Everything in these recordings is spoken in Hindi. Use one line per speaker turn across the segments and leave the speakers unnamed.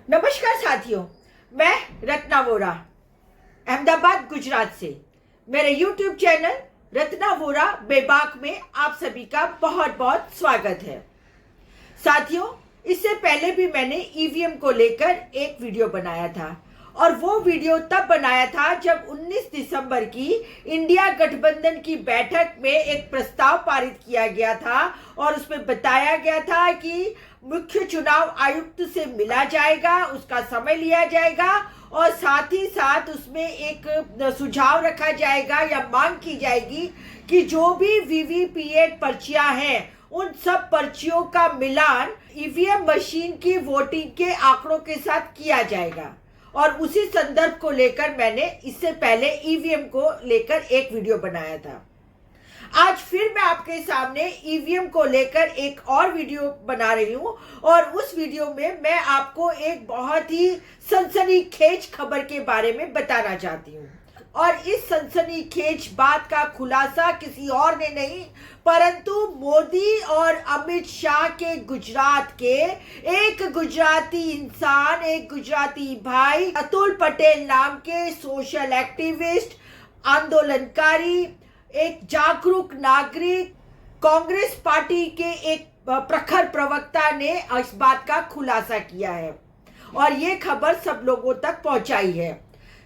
नमस्कार साथियों, मैं रत्ना वोरा अहमदाबाद गुजरात से। मेरे YouTube चैनल रत्ना वोरा बेबाक में आप सभी का बहुत बहुत स्वागत है। साथियों, इससे पहले भी मैंने ईवीएम को लेकर एक वीडियो बनाया था और वो वीडियो तब बनाया था जब 19 दिसंबर की इंडिया गठबंधन की बैठक में एक प्रस्ताव पारित किया गया था और उसमें बताया गया था कि मुख्य चुनाव आयुक्त से मिला जाएगा, उसका समय लिया जाएगा और साथ ही साथ उसमें एक सुझाव रखा जाएगा या मांग की जाएगी कि जो भी वीवीपीएट पर्चियां हैं उन सब पर्चियों का मिलान ईवीएम मशीन की वोटिंग के आंकड़ों के साथ किया जाएगा। और उसी संदर्भ को लेकर मैंने इससे पहले ईवीएम को लेकर एक वीडियो बनाया था। आज फिर मैं आपके सामने ईवीएम को लेकर एक और वीडियो बना रही हूं और उस वीडियो में मैं आपको एक बहुत ही सनसनीखेज खबर के बारे में बताना चाहती हूं। और इस सनसनीखेज बात का खुलासा किसी और ने नहीं परंतु मोदी और अमित शाह के गुजरात के एक गुजराती इंसान, एक गुजराती भाई अतुल पटेल नाम के सोशल एक्टिविस्ट, आंदोलनकारी, एक जागरूक नागरिक, कांग्रेस पार्टी के एक प्रखर प्रवक्ता ने इस बात का खुलासा किया है और ये खबर सब लोगों तक पहुंचाई है।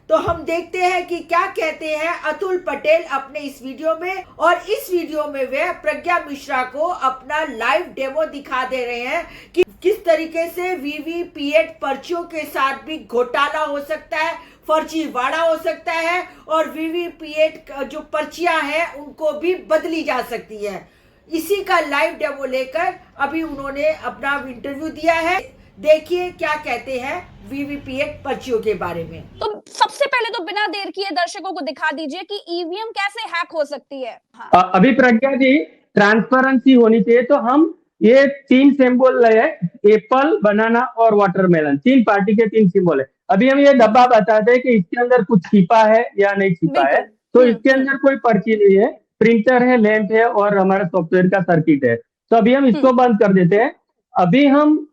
तो हम देखते हैं कि क्या कहते हैं अतुल पटेल अपने इस वीडियो में। और इस वीडियो में वे प्रज्ञा मिश्रा को अपना लाइव डेमो दिखा दे रहे हैं कि किस तरीके से वीवीपीएट पर्चियों के साथ भी घोटाला हो सकता है, फर्जीवाड़ा हो सकता है और वीवीपीएट जो पर्चियां हैं उनको भी बदली जा सकती है। इसी का लाइव डेमो लेकर अभी उन्होंने अपना इंटरव्यू दिया है। देखिए क्या कहते हैं वीवीपीएट पर्चियों के बारे में।
तो सबसे पहले तो बिना देर किए दर्शकों को दिखा दीजिए कि ईवीएम कैसे हैक हो सकती है। हाँ।
अभी प्रज्ञा जी, ट्रांसपेरेंसी होनी चाहिए। तो हम ये 3 सिंबल है, एप्पल, बनाना और वाटरमेलन, 3 पार्टी के 3 सिंबल है। अभी हम ये डब्बा बताते हैं कि इसके अंदर कुछ छिपा है या नहीं छिपा है। तो इसके अंदर कोई पर्ची नहीं है, प्रिंटर है, लैंप है और हमारा सॉफ्टवेयर का सर्किट है। तो अभी हम इसको बंद कर देते हैं। अभी हम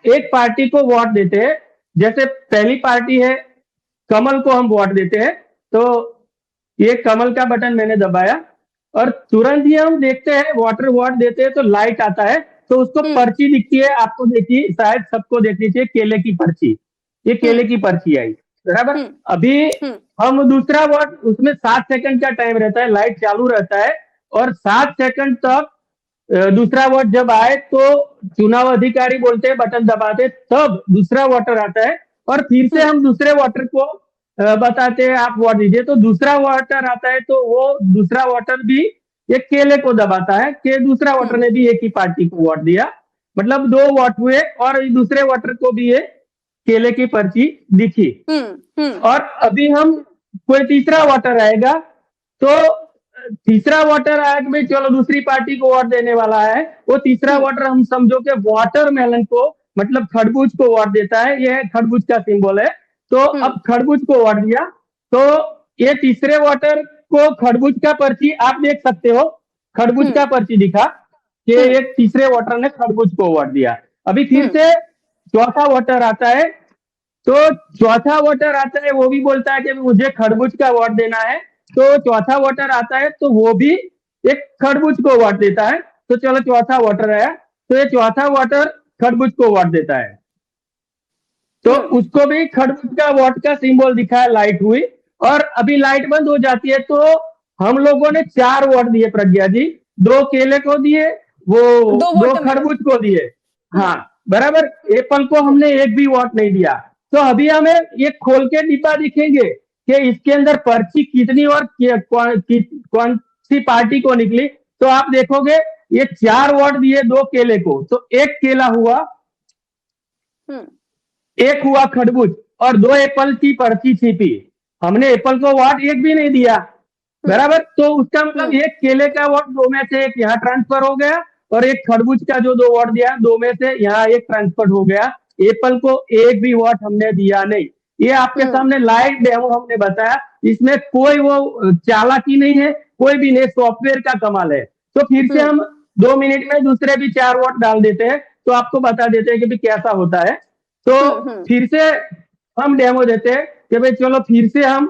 एक पार्टी को वोट देते हैं। जैसे पहली पार्टी है कमल को हम वोट देते हैं। तो ये कमल का बटन मैंने दबाया और तुरंत ही हम देखते हैं वाटर वोट देते हैं तो लाइट आता है। तो उसको पर्ची दिखती है, आपको देखिए, शायद सबको देखनी चाहिए, केले की पर्ची। ये केले की पर्ची आई, बराबर। अभी हम दूसरा वोट, उसमें 7 सेकंड का टाइम रहता है, लाइट चालू रहता है और 7 सेकंड तक दूसरा वोट जब आए तो चुनाव अधिकारी बोलते हैं, बटन दबाते, तब दूसरा वोटर आता है और फिर से हम दूसरे वोटर को बताते हैं आप वोट दीजिए। तो दूसरा वोटर आता है तो वो दूसरा वोटर भी एक केले को दबाता है कि दूसरा वोटर ने भी एक ही पार्टी को वोट दिया, मतलब 2 वोट हुए और दूसरे वोटर को भी ये केले की पर्ची दिखी। और अभी हम कोई तीसरा वोटर आएगा तो तीसरा वोटर आया कि भाई चलो दूसरी पार्टी को वोट देने वाला है, वो तीसरा वोटर हम समझो कि वाटरमेलन को, मतलब खरबूज को वोट देता है। ये खरबूज का सिंबल है। तो अब खरबूज को वोट दिया तो ये तीसरे वोटर को खरबूज का पर्ची आप देख सकते हो, खरबूज का पर्ची दिखा कि एक तीसरे वोटर ने खरबूज को वोट दिया। अभी फिर से चौथा वोटर आता है तो चौथा वोटर आता है, वो भी बोलता है कि मुझे खरबूज का वोट देना है। तो चौथा वोटर आता है तो वो भी एक खरबूज को वोट देता है। तो चलो चौथा वोटर आया तो ये चौथा वोटर खरबूज को वोट देता है, तो उसको भी खरबूज का वोट का सिंबल दिखा है, लाइट हुई और अभी लाइट बंद हो जाती है। तो हम लोगों ने 4 वोट दिए प्रज्ञा जी, 2 केले को दिए, वो 2 खरबूज को दिए। हाँ बराबर, एप्पल को हमने एक भी वोट नहीं दिया। तो अभी हमें ये खोल के डिब्बा दिखेंगे कि इसके अंदर पर्ची कितनी और कौन सी पार्टी को निकली। तो आप देखोगे ये 4 वोट दिए 2 केले को, तो 1 केला हुआ, 1 हुआ खरबूज और 2 एप्पल की पर्ची छिपी। हमने एप्पल को वोट 1 भी नहीं दिया, बराबर। तो उसका मतलब 1 केले का वोट 2 में से 1 यहाँ ट्रांसफर हो गया और 1 खरबूज का जो 2 वोट दिया 2 में से यहाँ 1 ट्रांसफर हो गया। एप्पल को 1 भी वोट हमने दिया नहीं। ये आपके सामने लाइव डेमो हमने बताया, इसमें कोई वो चालाकी नहीं है, कोई भी नहीं, सॉफ्टवेयर का कमाल है। तो फिर से हम 2 मिनट में दूसरे भी 4 वोट डाल देते हैं तो आपको बता देते हैं कि भी कैसा होता है। तो फिर से हम डेमो देते हैं कि भाई चलो फिर से हम।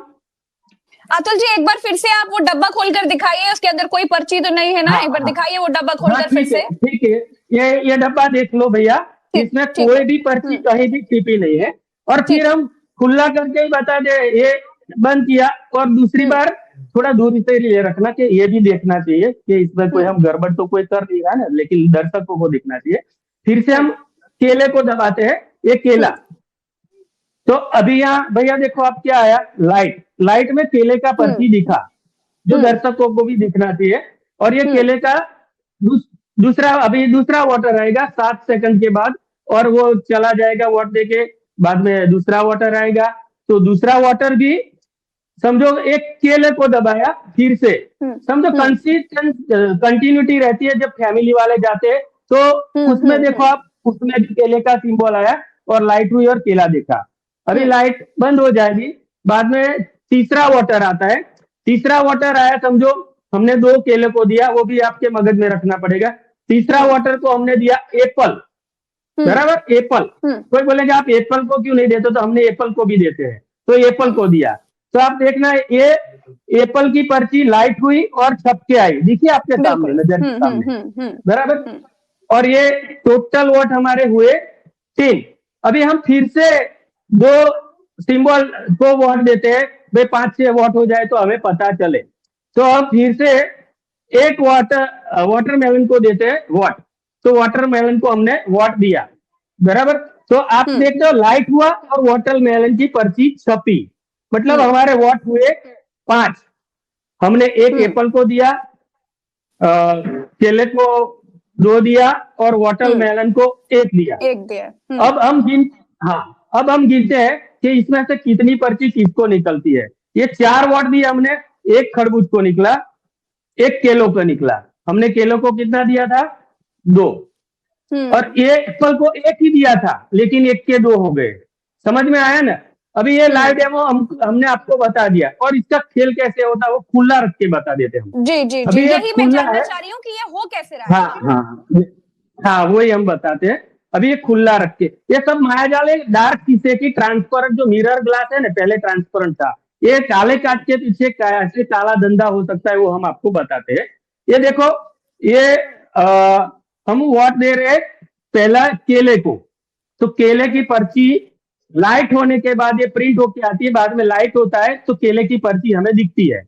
अतुल जी, एक बार फिर से आप वो डब्बा खोलकर दिखाइए, उसके अंदर कोई पर्ची तो नहीं है ना?
हाँ,
एक बार
हाँ,
दिखाइए वो डब्बा
हाँ,
खोलकर फिर से।
ठीक है, ये डब्बा देख लो भैया,
ठीक
इसमें
ठीक
कोई
है।
भी पर्ची कहीं भी छिपी नहीं है। और
ठीक
फिर
है।
हम खुला करके ही बता दे, ये बंद किया। और दूसरी बार थोड़ा दूरी से ये रखना कि ये भी देखना चाहिए कि इसमें कोई हम गड़बड़ तो कोई कर नहीं रहा ना, लेकिन दर्शकों को दिखना चाहिए। फिर से हम केले को दबाते हैं, ये केला। तो अभी यहाँ भैया देखो आप क्या आया, लाइट, लाइट में केले का पर्ची दिखा, जो दर्शकों को भी दिखना चाहिए। और ये केले का दूसरा, अभी दूसरा वाटर आएगा 7 सेकंड के बाद, और वो चला जाएगा वोट देके, बाद में दूसरा वाटर आएगा। तो दूसरा वाटर भी समझो एक केले को दबाया फिर से, समझो कंसिस्टेंट कंटिन्यूटी रहती है। जब फैमिली वाले जाते हैं तो उसमें देखो आप, उसमें भी केले का सिंबल आया और लाइट हुई और केला देखा। अभी लाइट बंद हो जाएगी, बाद में तीसरा वाटर आता है। तीसरा वाटर आया, समझो हमने 2 केले को दिया, वो भी आपके मगज में रखना पड़ेगा। तीसरा वाटर को हमने दिया एप्पल, बराबर, एप्पल। कोई बोलेगा आप एप्पल को क्यों नहीं देते, तो हमने एप्पल को भी देते हैं, तो एप्पल को दिया। तो आप देखना, ये एप्पल की पर्ची लाइट हुई और छप के आई, देखिए आपके सामने, नजर के सामने, बराबर। और ये टोटल वोट हमारे हुए 3। अभी हम फिर से 2 सिंबल को वोट देते हैं, भाई 5-6 वोट हो जाए तो हमें पता चले। तो हम फिर से एक वाटरमेलन को देते हैं वोट। तो वाटरमेलन को हमने वोट दिया, बराबर। तो आप देखते हो लाइट हुआ और वाटरमेलन की पर्ची छपी, मतलब हमारे वोट हुए 5। हमने एक एप्पल को दिया, केले को 2 दिया और वाटरमेलन को 1 दिया। अब हम अब हम गिनते हैं कि इसमें से कितनी पर्ची किसको निकलती है। ये 4 वोट दिए हमने, 1 खरबूज को निकला, 1 केलों को निकला। हमने केलों को कितना दिया था, 2। और ये एप्पल को 1 ही दिया था, लेकिन 1 के 2 हो गए। समझ में आया ना? अभी ये लाइव डेमो हमने आपको बता दिया, और इसका खेल कैसे होता है वो खुला रख के बता देते हम।
जी जी
अभी
जी,
ये
यही मैं
खुला
जानना
है,
चाह रही हूँ कि ये हो कैसे रहा है।
हाँ, वही हम बताते हैं। अभी ये खुला रख के, ये सब मायाजाल है। डार्क शीशे की ट्रांसपेरेंट जो मिरर ग्लास है ना, पहले ट्रांसपेरेंट था, ये काले कांच के पीछे कैसे काला धंधा हो सकता है वो हम आपको बताते हैं। ये देखो, ये हम वोट दे रहे हैं पहला केले को। तो केले की पर्ची लाइट होने के बाद ये प्रिंट होके आती है, बाद में लाइट होता है तो केले की पर्ची हमें दिखती है।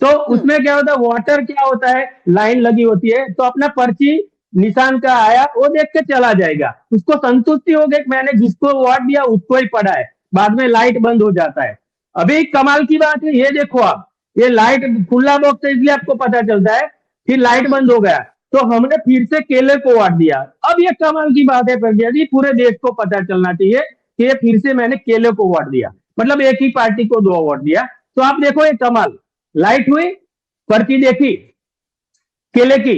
तो उसमें क्या होता है, वाटर क्या होता है, लाइन लगी होती है। तो अपना पर्ची निशान का आया वो देख के चला जाएगा, उसको संतुष्टि हो गई, मैंने जिसको वोट दिया उसको ही पड़ा है। बाद में लाइट बंद हो जाता है। अभी कमाल की बात है, ये देखो आप, ये लाइट खुला बॉक्स है इसलिए आपको पता चलता है, फिर लाइट बंद हो गया तो हमने फिर से केले को वोट दिया। अब ये कमाल की बात है प्रज्ञा जी, पूरे देश को पता चलना चाहिए कि ये फिर से मैंने केले को वोट दिया, मतलब एक ही पार्टी को 2 वोट दिया। तो आप देखो ये कमाल, लाइट हुई, पर्ची देखी केले की,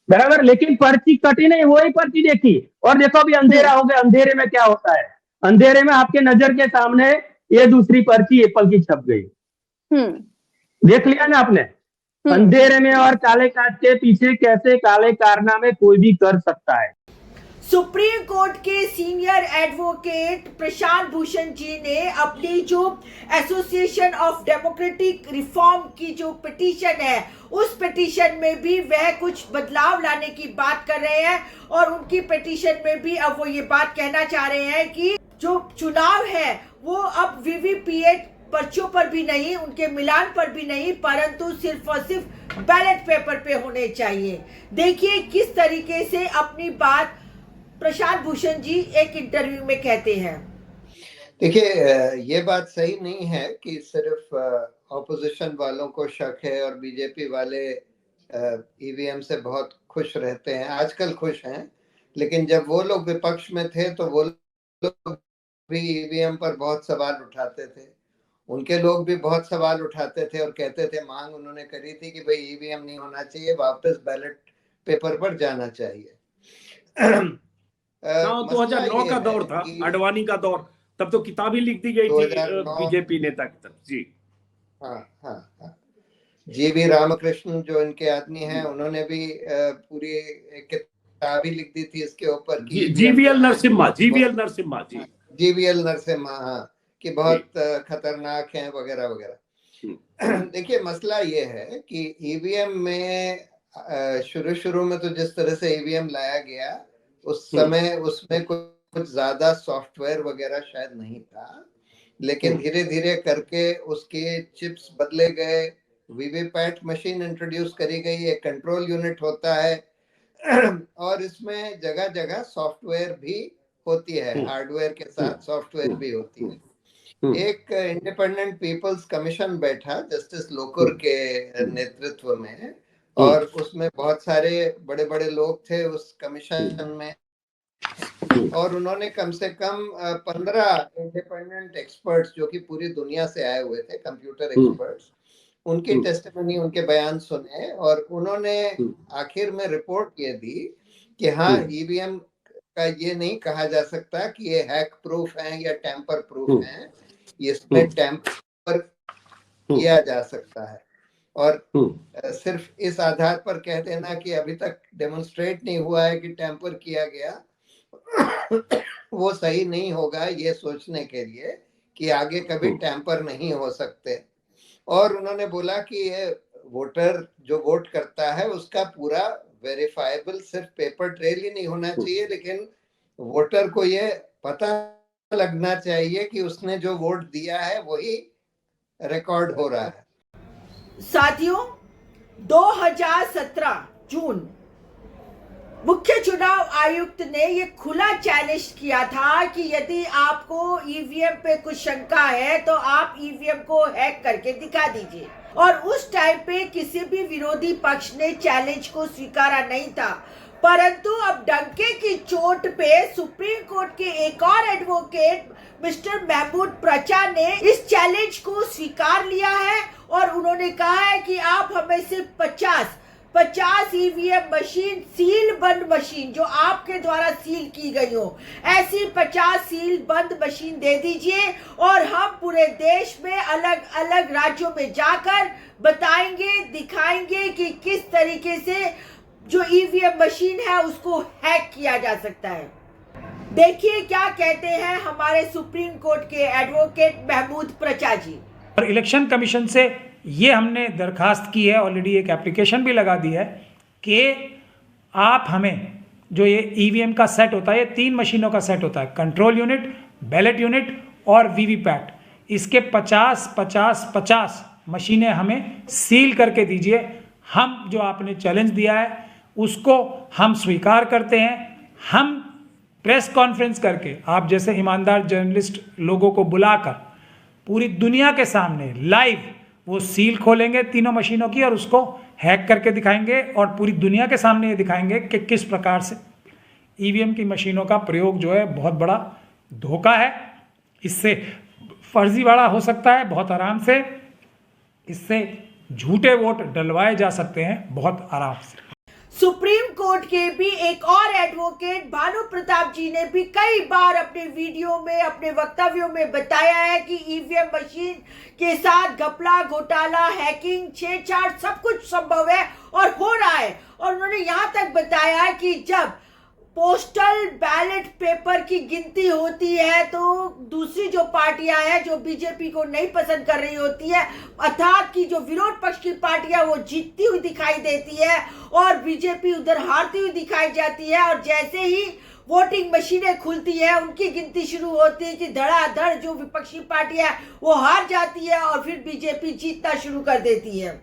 बराबर, लेकिन पर्ची कटी नहीं, वही पर्ची देखी। और देखो अभी अंधेरा हो गया, अंधेरे में क्या होता है, अंधेरे में आपके नजर के सामने ये दूसरी पर्ची एप्पल की छप गई। देख लिया ना आपने, अंधेरे में और काले कांच के पीछे कैसे काले कारनामे कोई भी कर सकता है।
सुप्रीम कोर्ट के सीनियर एडवोकेट प्रशांत भूषण जी ने अपनी जो एसोसिएशन ऑफ डेमोक्रेटिक रिफॉर्म की जो पिटीशन है, उस पिटीशन में भी वह कुछ बदलाव लाने की बात कर रहे हैं। और उनकी पिटीशन में भी अब वो ये बात कहना चाह रहे हैं कि जो चुनाव है वो अब वीवीपीएटी पर्चों पर भी नहीं, उनके मिलान पर भी नहीं, परंतु सिर्फ और सिर्फ बैलेट पेपर पे होने चाहिए। देखिए किस तरीके से अपनी बात प्रशांत भूषण जी एक इंटरव्यू में कहते हैं।
देखिए, ये बात सही नहीं है कि सिर्फ ऑपोजिशन वालों को शक है और बीजेपी वाले ईवीएम से बहुत खुश रहते हैं। आजकल खुश हैं, लेकिन जब वो लोग विपक्ष में थे तो वो लोग भी ईवीएम पर बहुत सवाल उठाते थे। उनके लोग भी बहुत सवाल उठाते थे और कहते थे, मांग उन्होंने करी थी कि भाई ईवीएम नहीं होना चाहिए, वापस बैलेट पेपर पर जाना चाहिए।
2009 का दौर था, अडवाणी का दौर, तब तो किताब ही लिख दी गई थी बीजेपी नेता की तरफ। जी
हाँ, जी वी रामकृष्ण जो इनके आदमी हैं, उन्होंने भी पूरी किताब किताब ही लिख दी थी इसके ऊपर की
जीवीएल नरसिम्हा जी
जीवीएल नरसिम्हा, हाँ, कि बहुत खतरनाक हैं वगैरह वगैरह। देखिए मसला ये है कि ईवीएम में शुरू में तो जिस तरह से ईवीएम लाया गया उस समय उसमें कुछ ज्यादा सॉफ्टवेयर वगैरह शायद नहीं था, लेकिन धीरे धीरे करके उसके चिप्स बदले गए, वीवीपैट मशीन इंट्रोड्यूस करी गई, एक कंट्रोल यूनिट होता है और इसमें जगह जगह सॉफ्टवेयर भी होती है, हार्डवेयर के साथ सॉफ्टवेयर भी होती है। एक इंडिपेंडेंट पीपल्स कमीशन बैठा जस्टिस लोकुर के नेतृत्व में, और उसमें बहुत सारे बड़े बड़े लोग थे उस कमीशन में, और उन्होंने कम से कम 15 इंडिपेंडेंट एक्सपर्ट्स जो कि पूरी दुनिया से आए हुए थे, कंप्यूटर एक्सपर्ट्स, उनकी टेस्टिमनी, उनके बयान सुने, और उन्होंने आखिर में रिपोर्ट ये दी कि हाँ, ईवीएम का ये नहीं कहा जा सकता कि ये हैक प्रूफ है या टैंपर प्रूफ है, इसमें टैंपर किया जा सकता है, और सिर्फ इस आधार पर कह देना कि अभी तक डेमोन्स्ट्रेट नहीं हुआ है कि टैंपर किया गया, वो सही नहीं होगा ये सोचने के लिए कि आगे कभी टैंपर नहीं हो सकते। और उन्होंने बोला कि ये वोटर जो वोट करता है उसका पूरा वेरीफाइबल सिर्फ पेपर ट्रेल ही नहीं होना चाहिए, लेकिन वोटर को ये पता लगना चाहिए कि उसने जो वोट दिया है वही रिकॉर्ड हो रहा है।
साथियों, 2017 जून मुख्य चुनाव आयुक्त ने ये खुला चैलेंज किया था कि यदि आपको ईवीएम पे कुछ शंका है तो आप ईवीएम को हैक करके दिखा दीजिए, और उस टाइम पे किसी भी विरोधी पक्ष ने चैलेंज को स्वीकारा नहीं था। परंतु अब डंके की चोट पे सुप्रीम कोर्ट के एक और एडवोकेट मिस्टर महमूद प्रचा ने इस चैलेंज को स्वीकार लिया है, और उन्होंने कहा है कि आप हमें सिर्फ 50 ईवीएम मशीन, सील बंद मशीन जो आपके द्वारा सील की गई हो, ऐसी 50 सील बंद मशीन दे दीजिए, और हम पूरे देश में अलग अलग राज्यों में जाकर बताएंगे, दिखाएंगे कि किस तरीके से जो ईवीएम मशीन है उसको हैक किया जा सकता है। देखिए क्या कहते हैं हमारे सुप्रीम कोर्ट के एडवोकेट महमूद प्रचा जी।
और इलेक्शन कमीशन से ये हमने दरखास्त की है, ऑलरेडी एक एप्लीकेशन भी लगा दी है कि आप हमें जो ये ईवीएम का सेट होता है, ये 3 मशीनों का सेट होता है, कंट्रोल यूनिट, बैलेट यूनिट और वीवीपैट, इसके 50 मशीनें हमें सील करके दीजिए। हम जो आपने चैलेंज दिया है उसको हम स्वीकार करते हैं। हम प्रेस कॉन्फ्रेंस करके आप जैसे ईमानदार जर्नलिस्ट लोगों को बुलाकर पूरी दुनिया के सामने लाइव वो सील खोलेंगे तीनों मशीनों की, और उसको हैक करके दिखाएंगे, और पूरी दुनिया के सामने ये दिखाएंगे कि किस प्रकार से ईवीएम की मशीनों का प्रयोग जो है बहुत बड़ा धोखा है। इससे फर्जीवाड़ा हो सकता है बहुत आराम से, इससे झूठे वोट डलवाए जा सकते हैं बहुत आराम से।
सुप्रीम कोर्ट के भी एक और एडवोकेट भानु प्रताप जी ने भी कई बार अपने वीडियो में, अपने वक्तव्यों में बताया है कि ईवीएम मशीन के साथ घपला, घोटाला, हैकिंग, छेड़छाड़ सब कुछ संभव है और हो रहा है। और उन्होंने यहाँ तक बताया है कि जब पोस्टल बैलेट पेपर की गिनती होती है तो दूसरी जो पार्टियां हैं जो बीजेपी को नहीं पसंद कर रही होती है, अर्थात कि जो विरोध पक्ष की पार्टियां वो जीतती हुई दिखाई देती है और बीजेपी उधर हारती हुई दिखाई जाती है, और जैसे ही वोटिंग मशीनें खुलती है उनकी गिनती शुरू होती है कि धड़ाधड़ जो विपक्षी पार्टियां वो हार जाती है और फिर बीजेपी जीतना शुरू कर देती है।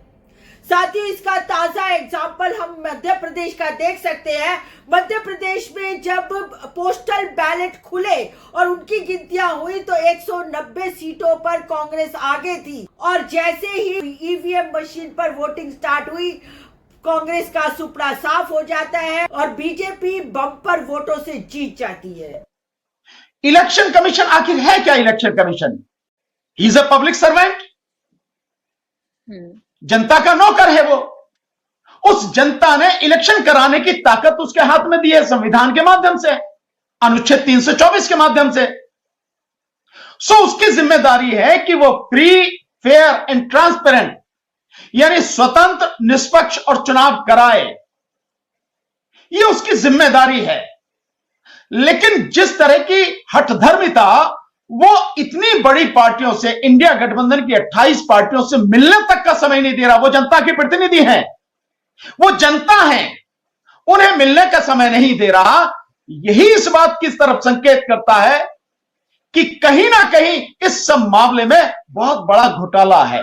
साथियों, इसका ताजा एग्जाम्पल हम मध्य प्रदेश का देख सकते हैं। मध्य प्रदेश में जब पोस्टल बैलेट खुले और उनकी गिनतियां हुई तो 190 सीटों पर कांग्रेस आगे थी, और जैसे ही ईवीएम मशीन पर वोटिंग स्टार्ट हुई कांग्रेस का सुपड़ा साफ हो जाता है और बीजेपी बम्पर वोटों से जीत जाती है।
इलेक्शन कमीशन आखिर है क्या? Election commission he is a public servant, जनता का नौकर है वो। उस जनता ने इलेक्शन कराने की ताकत उसके हाथ में दी है संविधान के माध्यम से, अनुच्छेद 324 के माध्यम से। सो उसकी जिम्मेदारी है कि वो फ्री, फेयर एंड ट्रांसपेरेंट, यानी स्वतंत्र, निष्पक्ष और चुनाव कराए। ये उसकी जिम्मेदारी है। लेकिन जिस तरह की हठधर्मिता वो इतनी बड़ी पार्टियों से, इंडिया गठबंधन की 28 पार्टियों से मिलने तक का समय नहीं दे रहा। वो जनता के प्रतिनिधि हैं, वो जनता है, उन्हें मिलने का समय नहीं दे रहा। यही इस बात की तरफ संकेत करता है कि कहीं ना कहीं इस सब मामले में बहुत बड़ा घोटाला है।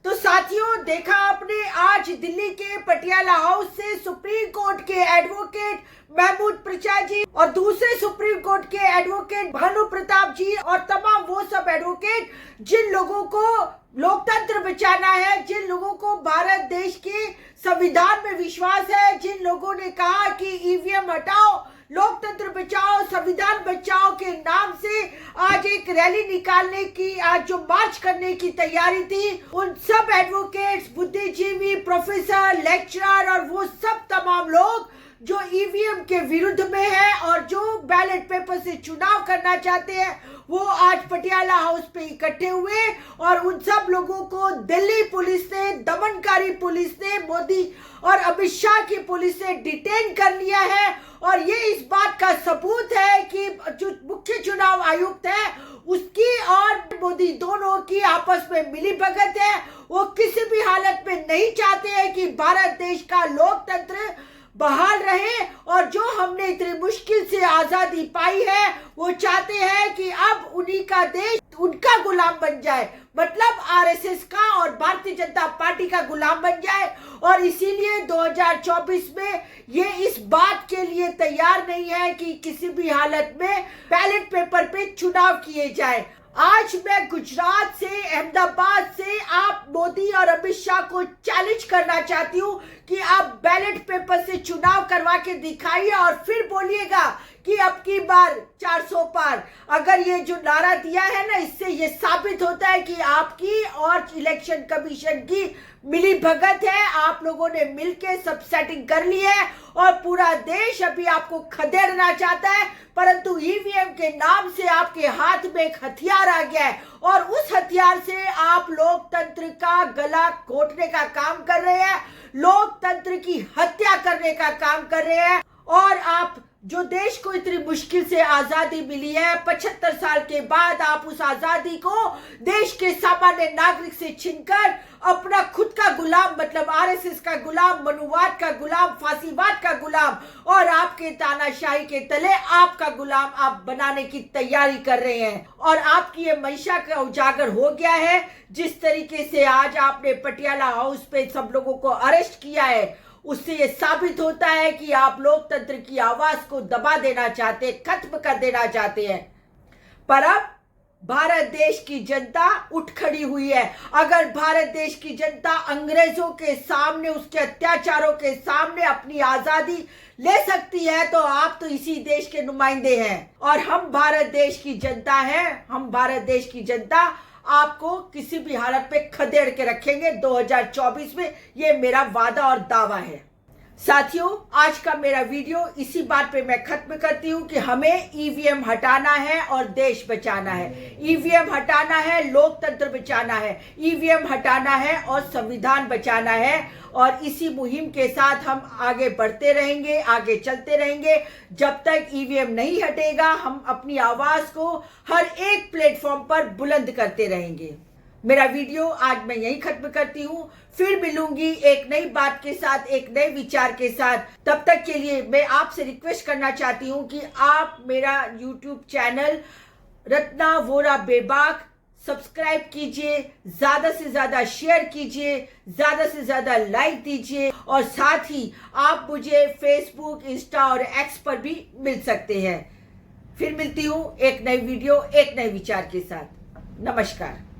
तो साथियों, देखा आपने आज दिल्ली के पटियाला हाउस से सुप्रीम कोर्ट के एडवोकेट महमूद प्रचा जी और दूसरे सुप्रीम कोर्ट के एडवोकेट भानु प्रताप जी और तमाम वो सब एडवोकेट जिन लोगों को लोकतंत्र बचाना है, जिन लोगों को भारत देश के संविधान में विश्वास है, जिन लोगों ने कहा कि ईवीएम हटाओ, लोकतंत्र बचाओ, संविधान बचाओ के नाम से आज एक रैली निकालने की, आज जो मार्च करने की तैयारी थी, उन सब एडवोकेट्स, बुद्धिजीवी, प्रोफेसर, लेक्चरर और वो सब तमाम लोग जो ईवीएम के विरुद्ध में है और जो बैलेट पेपर से चुनाव करना चाहते हैं, वो आज पटियाला हाउस पे इकट्ठे हुए और उन सब लोगों को दिल्ली पुलिस ने, दमनकारी पुलिस ने, मोदी और अमित शाह की पुलिस ने डिटेन कर लिया है। और ये इस बात का सबूत है कि जो मुख्य चुनाव आयुक्त है उसकी और मोदी दोनों की आपस में मिली भगत है। वो किसी भी हालत में नहीं चाहते हैं कि भारत देश का लोकतंत्र बहाल रहे और जो हमने इतनी मुश्किल से आजादी पाई है वो चाहते हैं कि अब उन्हीं का देश उनका गुलाम बन जाए, मतलब आरएसएस का और भारतीय जनता पार्टी का गुलाम बन जाए। और इसीलिए 2024 में ये इस बात के लिए तैयार नहीं है कि किसी भी हालत में बैलेट पेपर पे चुनाव किए जाए। आज मैं गुजरात से, अहमदाबाद से आप मोदी और अमित शाह को चैलेंज करना चाहती हूँ कि आप बैलेट पेपर से चुनाव करवा के दिखाइए और फिर बोलिएगा कि अब की बार 400 पार। अगर ये जो नारा दिया है ना, इससे ये साबित होता है कि आपकी और इलेक्शन कमीशन की मिली भगत है। आप लोगों ने मिलके सब सेटिंग कर ली है और पूरा देश अभी आपको खदेड़ना चाहता है, परंतु ईवीएम के नाम से आपके हाथ में एक हथियार आ गया है और उस हथियार से आप लोकतंत्र का गला घोटने का काम कर रहे हैं, लोकतंत्र की हत्या करने का काम कर रहे हैं। और आप जो देश को इतनी मुश्किल से आजादी मिली है, 75 साल के बाद आप उस आजादी को देश के सामान्य नागरिक से छीनकर अपना खुद का गुलाम, मतलब आरएसएस का गुलाम, मनुवाद का गुलाम, फांसीवाद का गुलाम और आपके तानाशाही के तले आपका गुलाम आप बनाने की तैयारी कर रहे हैं। और आपकी ये मंशा का उजागर हो गया है। जिस तरीके से आज आपने पटियाला हाउस पे सब लोगों को अरेस्ट किया है, उससे ये साबित होता है कि आप लोकतंत्र की आवाज को दबा देना चाहते, खत्म कर देना चाहते हैं। पर अब भारत देश की जनता उठ खड़ी हुई है। अगर भारत देश की जनता अंग्रेजों के सामने, उसके अत्याचारों के सामने अपनी आजादी ले सकती है तो आप तो इसी देश के नुमाइंदे हैं और हम भारत देश की जनता हैं। हम भारत देश की जनता आपको किसी भी हालत पे खदेड़ के रखेंगे 2024 में, ये मेरा वादा और दावा है। साथियों, आज का मेरा वीडियो इसी बात पे मैं खत्म करती हूँ कि हमें ईवीएम हटाना है और देश बचाना है। ईवीएम हटाना है, लोकतंत्र बचाना है, ईवीएम हटाना है और संविधान बचाना है। और इसी मुहिम के साथ हम आगे बढ़ते रहेंगे, आगे चलते रहेंगे। जब तक ईवीएम नहीं हटेगा हम अपनी आवाज को हर एक प्लेटफॉर्म पर बुलंद करते रहेंगे। मेरा वीडियो आज मैं यहीं खत्म करती हूँ। फिर मिलूंगी एक नई बात के साथ, एक नए विचार के साथ। तब तक के लिए मैं आपसे रिक्वेस्ट करना चाहती हूँ कि आप मेरा यूट्यूब चैनल रत्ना वोरा बेबाक सब्सक्राइब कीजिए, ज्यादा से ज्यादा शेयर कीजिए, ज्यादा से ज्यादा लाइक दीजिए और साथ ही आप मुझे फेसबुक, इंस्टा और एक्स पर भी मिल सकते हैं। फिर मिलती हूँ एक नई वीडियो, एक नए विचार के साथ। नमस्कार।